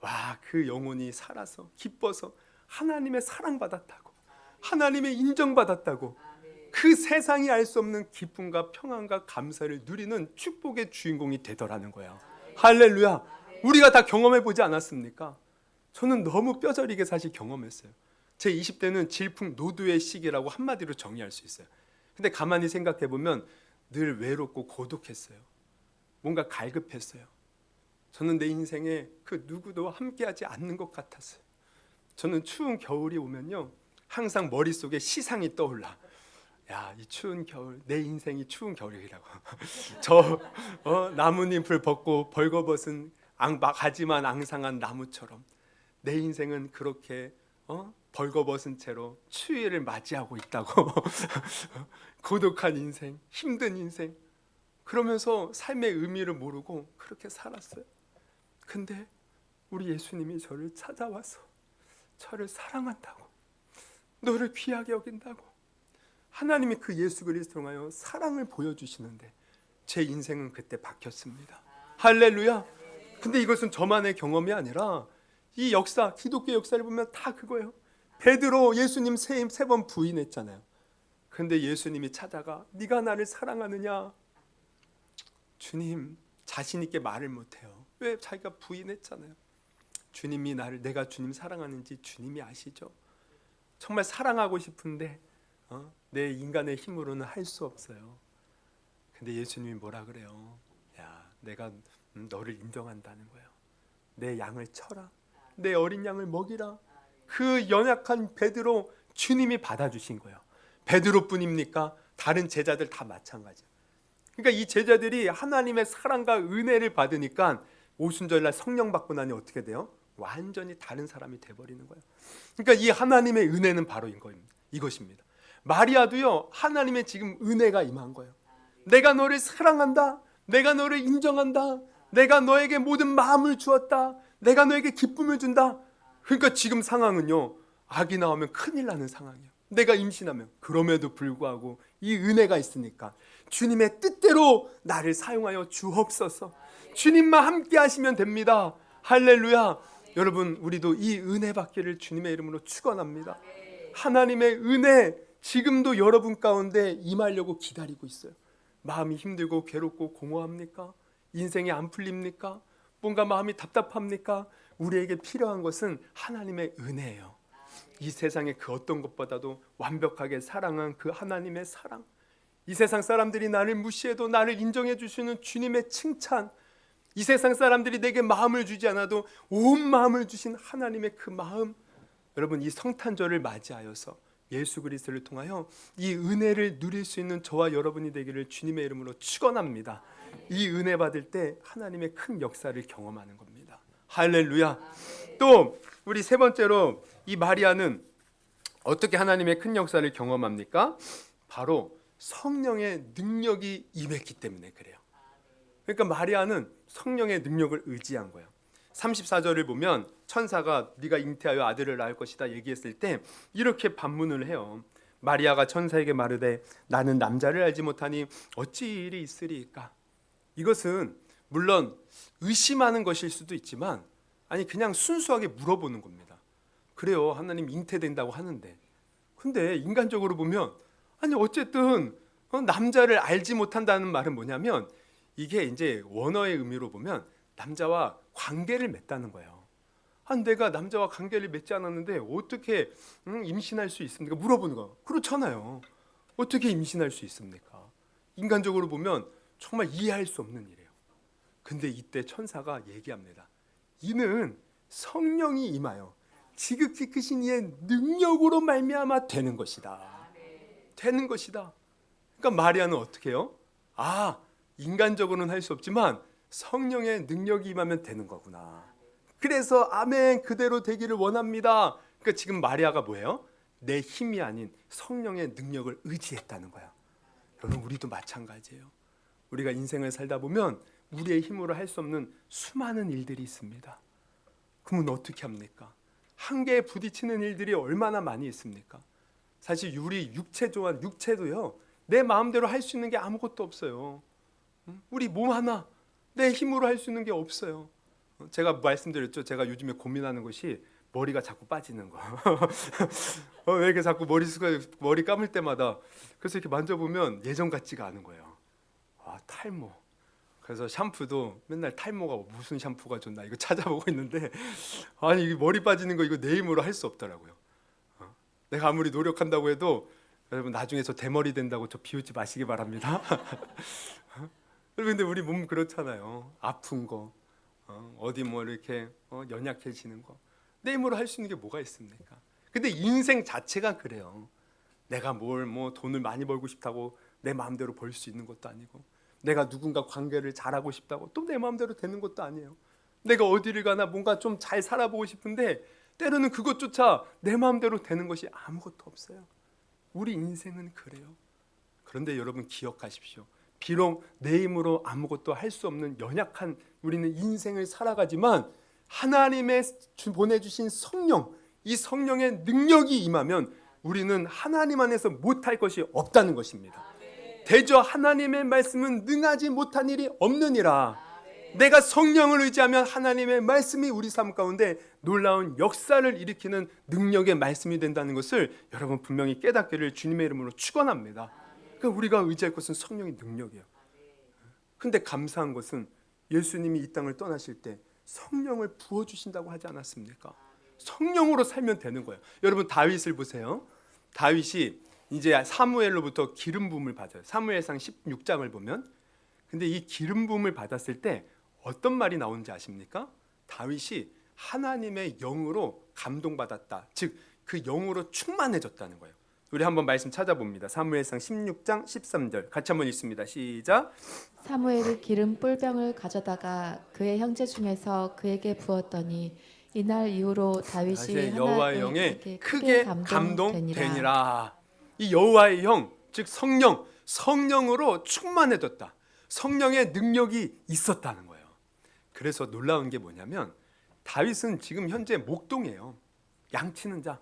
S1: 와, 그 영혼이 살아서 기뻐서 하나님의 사랑받았다고, 하나님의 인정받았다고, 그 세상이 알 수 없는 기쁨과 평안과 감사를 누리는 축복의 주인공이 되더라는 거예요. 할렐루야. 우리가 다 경험해 보지 않았습니까? 저는 너무 뼈저리게 사실 경험했어요. 제 20대는 질풍노도의 시기라고 한마디로 정의할 수 있어요. 근데 가만히 생각해 보면 늘 외롭고 고독했어요. 뭔가 갈급했어요. 저는 내 인생에 그 누구도 함께하지 않는 것 같았어요. 저는 추운 겨울이 오면요, 항상 머릿속에 시상이 떠올라. 야, 이 추운 겨울, 내 인생이 추운 겨울이라고. 저 나뭇잎을 벗고 벌거벗은 가지만 앙상한 나무처럼 내 인생은 그렇게 벌거벗은 채로 추위를 맞이하고 있다고. 고독한 인생, 힘든 인생, 그러면서 삶의 의미를 모르고 그렇게 살았어요. 근데 우리 예수님이 저를 찾아와서 저를 사랑한다고, 너를 귀하게 여긴다고, 하나님이 그 예수 그리스도를 통하여 사랑을 보여주시는데 제 인생은 그때 바뀌었습니다. 할렐루야. 근데 이것은 저만의 경험이 아니라 이 역사, 기독교 역사를 보면 다 그거예요. 베드로 예수님 세 번 부인했잖아요. 근데 예수님이 찾아가 네가 나를 사랑하느냐? 주님 자신 있게 말을 못해요. 왜? 자기가 부인했잖아요. 주님이 내가 주님 사랑하는지 주님이 아시죠. 정말 사랑하고 싶은데 내 인간의 힘으로는 할 수 없어요. 근데 예수님이 뭐라 그래요? 야, 내가 너를 인정한다는 거예요. 내 양을 쳐라. 내 어린 양을 먹이라. 그 연약한 베드로 주님이 받아주신 거예요. 베드로뿐입니까? 다른 제자들 다 마찬가지예요. 그러니까 이 제자들이 하나님의 사랑과 은혜를 받으니까 오순절날 성령 받고 나니 어떻게 돼요? 완전히 다른 사람이 돼버리는 거예요. 그러니까 이 하나님의 은혜는 바로 이것입니다. 마리아도요, 하나님의 지금 은혜가 임한 거예요. 내가 너를 사랑한다. 내가 너를 인정한다. 내가 너에게 모든 마음을 주었다. 내가 너에게 기쁨을 준다. 그러니까 지금 상황은요, 아기 나오면 큰일 나는 상황이에요. 내가 임신하면. 그럼에도 불구하고 이 은혜가 있으니까 주님의 뜻대로 나를 사용하여 주옵소서. 주님만 함께 하시면 됩니다. 할렐루야. 여러분, 우리도 이 은혜 받기를 주님의 이름으로 축원합니다. 하나님의 은혜 지금도 여러분 가운데 임하려고 기다리고 있어요. 마음이 힘들고 괴롭고 공허합니까? 인생이 안 풀립니까? 뭔가 마음이 답답합니까? 우리에게 필요한 것은 하나님의 은혜예요. 이 세상의 그 어떤 것보다도 완벽하게 사랑한 그 하나님의 사랑, 이 세상 사람들이 나를 무시해도 나를 인정해 주시는 주님의 칭찬, 이 세상 사람들이 내게 마음을 주지 않아도 온 마음을 주신 하나님의 그 마음, 여러분 이 성탄절을 맞이하여서 예수 그리스도를 통하여 이 은혜를 누릴 수 있는 저와 여러분이 되기를 주님의 이름으로 축원합니다. 이 은혜 받을 때 하나님의 큰 역사를 경험하는 겁니다. 할렐루야. 또 우리 세 번째로 이 마리아는 어떻게 하나님의 큰 역사를 경험합니까? 바로 성령의 능력이 임했기 때문에 그래요. 그러니까 마리아는 성령의 능력을 의지한 거예요. 34절을 보면 천사가 네가 잉태하여 아들을 낳을 것이다 얘기했을 때 이렇게 반문을 해요. 마리아가 천사에게 마르되 나는 남자를 알지 못하니 어찌 일이 있으리이까. 이것은 물론 의심하는 것일 수도 있지만 아니 그냥 순수하게 물어보는 겁니다. 그래요, 하나님 잉태된다고 하는데, 근데 인간적으로 보면 아니 어쨌든 남자를 알지 못한다는 말은 뭐냐면 이게 이제 원어의 의미로 보면 남자와 관계를 맺다는 거예요. 내가 남자와 관계를 맺지 않았는데 어떻게 임신할 수 있습니까? 물어보는 거. 그렇잖아요. 어떻게 임신할 수 있습니까? 인간적으로 보면 정말 이해할 수 없는 일이에요. 근데 이때 천사가 얘기합니다. 이는 성령이 임하여 지극히 크신 이의 능력으로 말미암아 되는 것이다. 되는 것이다. 그러니까 마리아는 어떻게 해요? 인간적으로는 할 수 없지만 성령의 능력이 임하면 되는 거구나. 그래서 아멘 그대로 되기를 원합니다. 그러니까 지금 마리아가 뭐예요? 내 힘이 아닌 성령의 능력을 의지했다는 거야. 여러분 우리도 마찬가지예요. 우리가 인생을 살다 보면 우리의 힘으로 할 수 없는 수많은 일들이 있습니다. 그러면 어떻게 합니까? 한계에 부딪히는 일들이 얼마나 많이 있습니까? 사실 우리 육체도요 내 마음대로 할 수 있는 게 아무것도 없어요. 우리 몸 하나 내 힘으로 할 수 있는 게 없어요. 제가 말씀드렸죠. 제가 요즘에 고민하는 것이 머리가 자꾸 빠지는 거. 왜 이렇게 자꾸 머리 감을 때마다 그래서 이렇게 만져보면 예전 같지가 않은 거예요. 탈모. 그래서 샴푸도 맨날 탈모가 무슨 샴푸가 좋나 이거 찾아보고 있는데 아니 이 머리 빠지는 거 이거 내 힘으로 할 수 없더라고요. 내가 아무리 노력한다고 해도 여러분 나중에 저 대머리 된다고 저 비웃지 마시기 바랍니다. 여러분 근데 우리 몸 그렇잖아요. 아픈 거, 어디 뭐 이렇게 연약해지는 거 내 힘으로 할 수 있는 게 뭐가 있습니까? 근데 인생 자체가 그래요. 내가 뭐 돈을 많이 벌고 싶다고 내 마음대로 벌 수 있는 것도 아니고 내가 누군가 관계를 잘하고 싶다고 또 내 마음대로 되는 것도 아니에요. 내가 어디를 가나 뭔가 좀 잘 살아보고 싶은데 때로는 그것조차 내 마음대로 되는 것이 아무것도 없어요. 우리 인생은 그래요. 그런데 여러분 기억하십시오. 비록 내 힘으로 아무것도 할 수 없는 연약한 우리는 인생을 살아가지만 하나님의 보내주신 성령, 이 성령의 능력이 임하면 우리는 하나님 안에서 못할 것이 없다는 것입니다. 대저 하나님의 말씀은 능하지 못한 일이 없느니라. 내가 성령을 의지하면 하나님의 말씀이 우리 삶 가운데 놀라운 역사를 일으키는 능력의 말씀이 된다는 것을 여러분 분명히 깨닫기를 주님의 이름으로 축원합니다. 그러니까 우리가 의지할 것은 성령의 능력이에요. 근데 감사한 것은 예수님이 이 땅을 떠나실 때 성령을 부어주신다고 하지 않았습니까? 성령으로 살면 되는 거예요. 여러분 다윗을 보세요. 다윗이 이제 사무엘로부터 기름 부음을 받아요. 사무엘상 16장을 보면 근데 이 기름 부음을 받았을 때 어떤 말이 나오는지 아십니까? 다윗이 하나님의 영으로 감동받았다. 즉 그 영으로 충만해졌다는 거예요. 우리 한번 말씀 찾아봅니다. 사무엘상 16장 13절 같이 한번 읽습니다. 시작.
S2: 사무엘이 기름 뿔병을 가져다가 그의 형제 중에서 그에게 부었더니 이날 이후로 다윗이
S1: 여호와의 영에
S2: 하나님께
S1: 크게 감동되니라. 이 여호와의 영, 즉 성령으로 충만해졌다. 성령의 능력이 있었다는 거예요. 그래서 놀라운 게 뭐냐면 다윗은 지금 현재 목동이에요. 양치는 자.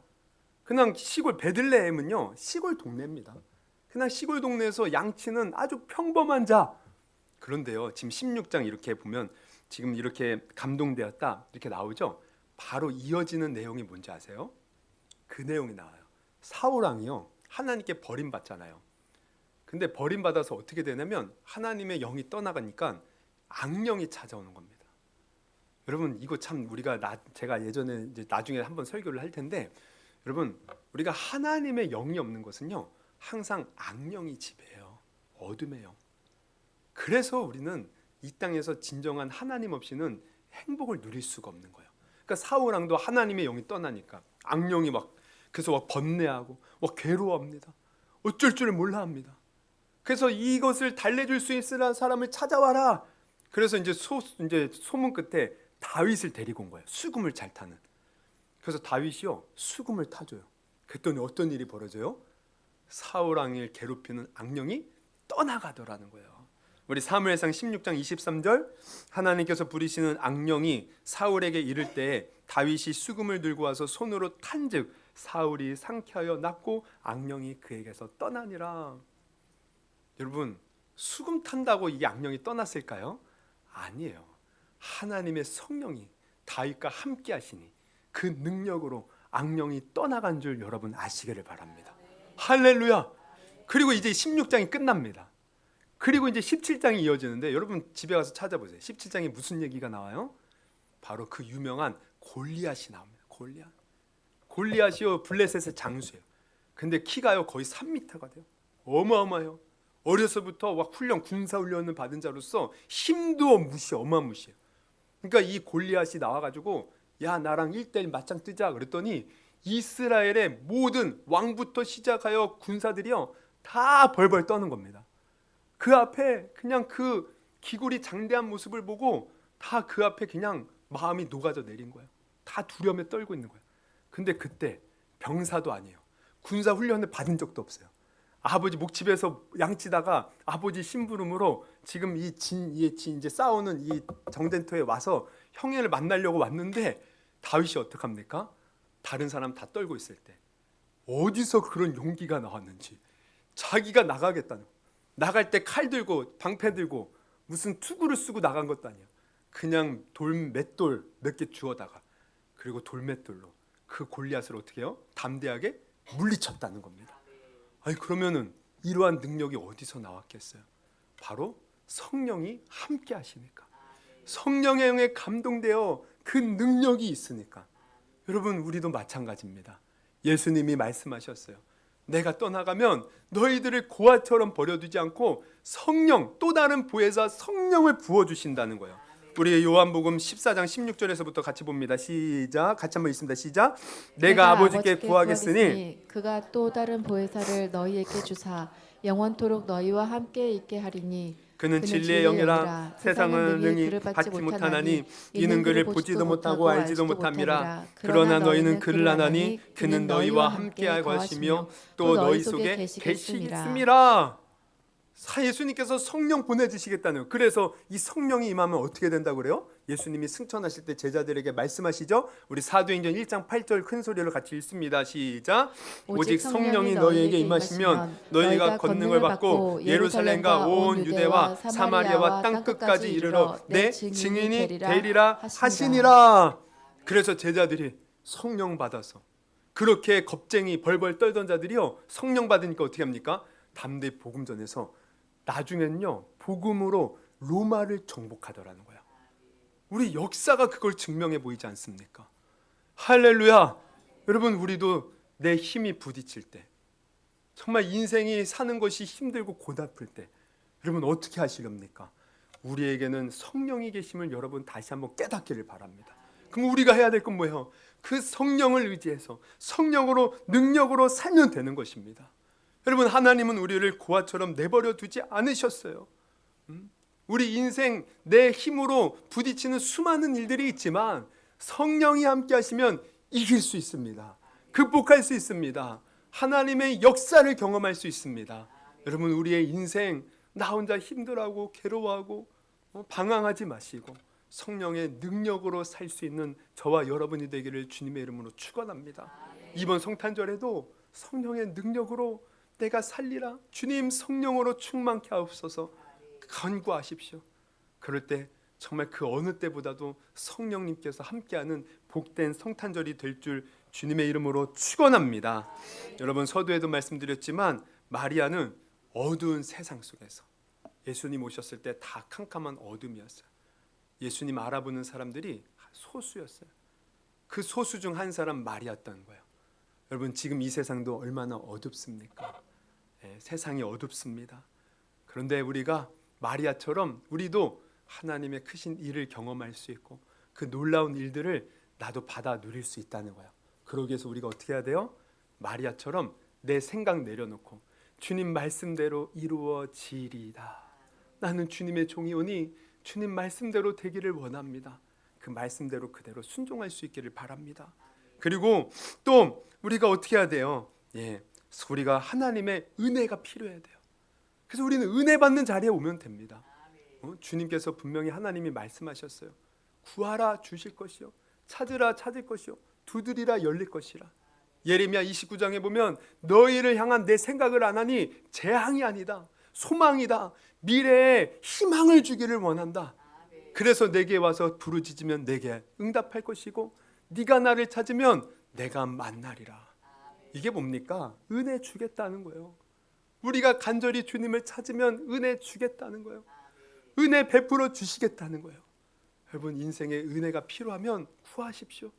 S1: 그냥 시골 베들레헴은요 시골 동네입니다. 그냥 시골 동네에서 양치는 아주 평범한 자. 그런데요 지금 16장 이렇게 보면 지금 이렇게 감동되었다 이렇게 나오죠. 바로 이어지는 내용이 뭔지 아세요? 그 내용이 나와요. 사울 왕이요 하나님께 버림받잖아요. 근데 버림받아서 어떻게 되냐면 하나님의 영이 떠나가니까 악령이 찾아오는 겁니다. 여러분 이거 참 제가 예전에 이제 나중에 한번 설교를 할 텐데 여러분 우리가 하나님의 영이 없는 것은요 항상 악령이 지배해요. 어둠의 영. 그래서 우리는 이 땅에서 진정한 하나님 없이는 행복을 누릴 수가 없는 거예요. 그러니까 사울 왕도 하나님의 영이 떠나니까 악령이 막 그래서 막 번뇌하고 막 괴로워합니다. 어쩔 줄을 몰라 합니다. 그래서 이것을 달래줄 수 있으라 사람을 찾아와라. 그래서 이제 소문 끝에 다윗을 데리고 온 거예요. 수금을 잘 타는. 그래서 다윗이요 수금을 타줘요. 그랬더니 어떤 일이 벌어져요? 사울 왕을 괴롭히는 악령이 떠나가더라는 거예요. 우리 사무엘상 16장 23절 하나님께서 부리시는 악령이 사울에게 이를 때에 다윗이 수금을 들고 와서 손으로 탄즉 사울이 상쾌하여 낫고 악령이 그에게서 떠나니라. 여러분 수금 탄다고 이 악령이 떠났을까요? 아니에요. 하나님의 성령이 다윗과 함께 하시니 그 능력으로 악령이 떠나간 줄 여러분 아시기를 바랍니다. 할렐루야. 그리고 이제 16장이 끝납니다. 그리고 이제 17장이 이어지는데 여러분 집에 가서 찾아보세요. 17장에 무슨 얘기가 나와요? 바로 그 유명한 골리앗이 나옵니다. 골리앗이요 블레셋의 장수예요. 근데 키가요 거의 3m가 돼요. 어마어마해요. 어려서부터 막 군사 훈련을 받은 자로서 힘도 어마무시해요. 그러니까 이 골리앗이 나와가지고 야 나랑 1대1 맞짱 뜨자 그랬더니 이스라엘의 모든 왕부터 시작하여 군사들이요 다 벌벌 떠는 겁니다. 그 앞에 그냥 그 기골이 장대한 모습을 보고 다 그 앞에 그냥 마음이 녹아져 내린 거예요. 다 두려움에 떨고 있는 거예요. 근데 그때 병사도 아니에요. 군사 훈련을 받은 적도 없어요. 아버지 목집에서 양치다가 아버지 심부름으로 지금 이제 싸우는 이 정전터에 와서 형제를 만나려고 왔는데 다윗이 어떡합니까? 다른 사람 다 떨고 있을 때 어디서 그런 용기가 나왔는지 자기가 나가겠다는 거예요. 나갈 때 칼 들고 방패 들고 무슨 투구를 쓰고 나간 것도 아니야. 그냥 맷돌 몇 개 주워다가 그리고 돌맷돌로 그 골리앗을 어떻게 해요? 담대하게 물리쳤다는 겁니다. 아니 그러면은 이러한 능력이 어디서 나왔겠어요? 바로 성령이 함께 하시니까. 성령의 영에 감동되어 그 능력이 있으니까. 여러분 우리도 마찬가지입니다. 예수님이 말씀하셨어요. 내가 떠나가면 너희들을 고아처럼 버려두지 않고 성령 또 다른 보혜사 성령을 부어주신다는 거예요. 우리 요한복음 14장 16절에서부터 같이 봅니다. 시작. 같이 한번 읽습니다. 시작. 내가 아버지께 구하겠으니
S2: 그가 또 다른 보혜사를 너희에게 주사 영원토록 너희와 함께 있게 하리니
S1: 그는 진리의 영이라 세상은 능히 받지 못하나니 이는 그를 보지도 못하고 알지도 못함이라. 그러나 너희는 그를 아나니 그는 너희와 함께 하시며 또 너희 속에 계시겠음이라. 예수님께서 성령 보내주시겠다는. 그래서 이 성령이 임하면 어떻게 된다고 그래요? 예수님이 승천하실 때 제자들에게 말씀하시죠. 우리 사도행전 1장 8절 큰 소리로 같이 읽습니다. 시작. 오직 성령이 너희에게 임하시면 너희가 권능을 받고 예루살렘과 온 유대와 사마리아와 땅끝까지 이르러 내 증인이 되리라 하시니라. 그래서 제자들이 성령 받아서 그렇게 겁쟁이 벌벌 떨던 자들이요 성령 받으니까 어떻게 합니까? 담대히 복음 전해서 나중엔요 복음으로 로마를 정복하더라는 거야. 우리 역사가 그걸 증명해 보이지 않습니까? 할렐루야. 여러분 우리도 내 힘이 부딪힐 때 정말 인생이 사는 것이 힘들고 고달플 때 여러분 어떻게 하시렵니까? 우리에게는 성령이 계심을 여러분 다시 한번 깨닫기를 바랍니다. 그럼 우리가 해야 될 건 뭐예요? 그 성령을 의지해서 성령으로 능력으로 살면 되는 것입니다. 여러분 하나님은 우리를 고아처럼 내버려 두지 않으셨어요. 우리 인생 내 힘으로 부딪히는 수많은 일들이 있지만 성령이 함께 하시면 이길 수 있습니다. 극복할 수 있습니다. 하나님의 역사를 경험할 수 있습니다. 여러분 우리의 인생 나 혼자 힘들어하고 괴로워하고 방황하지 마시고 성령의 능력으로 살 수 있는 저와 여러분이 되기를 주님의 이름으로 축원합니다. 이번 성탄절에도 성령의 능력으로 내가 살리라. 주님 성령으로 충만케 하옵소서. 간구하십시오. 그럴 때 정말 그 어느 때보다도 성령님께서 함께하는 복된 성탄절이 될 줄 주님의 이름으로 축원합니다. 여러분 서두에도 말씀드렸지만 마리아는 어두운 세상 속에서 예수님 오셨을 때 다 캄캄한 어둠이었어요. 예수님 알아보는 사람들이 소수였어요. 그 소수 중 한 사람 마리아였다는 거예요. 여러분 지금 이 세상도 얼마나 어둡습니까? 세상이 어둡습니다. 그런데 우리가 마리아처럼 우리도 하나님의 크신 일을 경험할 수 있고 그 놀라운 일들을 나도 받아 누릴 수 있다는 거예요. 그러기 위해서 우리가 어떻게 해야 돼요? 마리아처럼 내 생각 내려놓고 주님 말씀대로 이루어지리이다. 나는 주님의 종이오니 주님 말씀대로 되기를 원합니다. 그 말씀대로 그대로 순종할 수 있기를 바랍니다. 그리고 또 우리가 어떻게 해야 돼요? 우리가 하나님의 은혜가 필요해야 돼요. 그래서 우리는 은혜 받는 자리에 오면 됩니다. 주님께서 분명히 하나님이 말씀하셨어요. 구하라 주실 것이요, 찾으라 찾을 것이요, 두드리라 열릴 것이라. 예레미야 29장에 보면 너희를 향한 내 생각을 안 하니 재앙이 아니다, 소망이다, 미래에 희망을 주기를 원한다. 그래서 내게 와서 부르짖으면 내게 응답할 것이고 네가 나를 찾으면 내가 만나리라. 이게 뭡니까? 은혜 주겠다는 거예요. 우리가 간절히 주님을 찾으면 은혜 주겠다는 거예요. 은혜 베풀어 주시겠다는 거예요. 여러분, 인생에 은혜가 필요하면 구하십시오.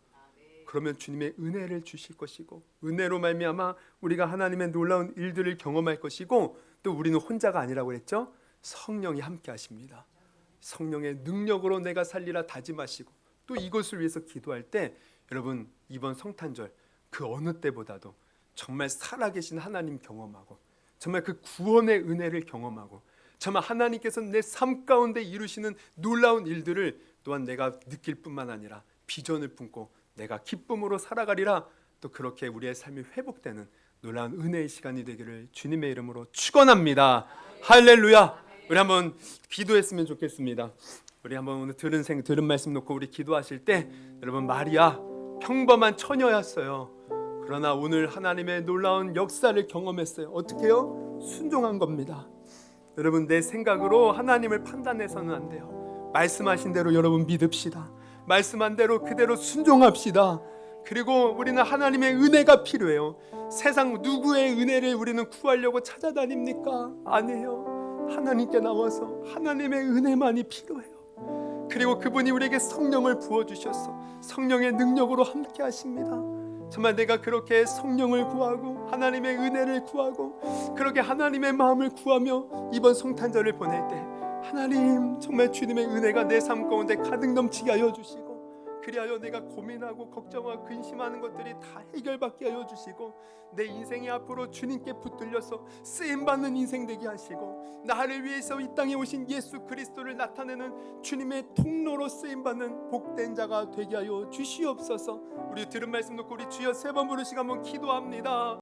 S1: 그러면 주님의 은혜를 주실 것이고 은혜로 말미암아 우리가 하나님의 놀라운 일들을 경험할 것이고 또 우리는 혼자가 아니라고 그랬죠? 성령이 함께 하십니다. 성령의 능력으로 내가 살리라 다짐하시고 또 이것을 위해서 기도할 때 여러분, 이번 성탄절 그 어느 때보다도 정말 살아계신 하나님 경험하고 정말 그 구원의 은혜를 경험하고 정말 하나님께서 내 삶 가운데 이루시는 놀라운 일들을 또한 내가 느낄 뿐만 아니라 비전을 품고 내가 기쁨으로 살아가리라. 또 그렇게 우리의 삶이 회복되는 놀라운 은혜의 시간이 되기를 주님의 이름으로 축원합니다. 할렐루야. 우리 한번 기도했으면 좋겠습니다. 우리 한번 오늘 들은 말씀 놓고 우리 기도하실 때 여러분, 마리아 평범한 처녀였어요. 그러나 오늘 하나님의 놀라운 역사를 경험했어요. 어떻게 해요? 순종한 겁니다. 여러분, 내 생각으로 하나님을 판단해서는 안 돼요. 말씀하신 대로 여러분 믿읍시다. 말씀한 대로 그대로 순종합시다. 그리고 우리는 하나님의 은혜가 필요해요. 세상 누구의 은혜를 우리는 구하려고 찾아다닙니까? 아니에요. 하나님께 나와서 하나님의 은혜만이 필요해요. 그리고 그분이 우리에게 성령을 부어주셔서 성령의 능력으로 함께 하십니다. 정말 내가 그렇게 성령을 구하고 하나님의 은혜를 구하고 그렇게 하나님의 마음을 구하며 이번 성탄절을 보낼 때 하나님, 정말 주님의 은혜가 내 삶 가운데 가득 넘치게 하여 주시고 그리하여 내가 고민하고 걱정하고 근심하는 것들이 다 해결받게 하여 주시고 내 인생이 앞으로 주님께 붙들려서 쓰임받는 인생 되게 하시고 나를 위해서 이 땅에 오신 예수 그리스도를 나타내는 주님의 통로로 쓰임받는 복된 자가 되게 하여 주시옵소서. 우리 들은 말씀 놓고 우리 주여 세 번 부르시고 한번 기도합니다.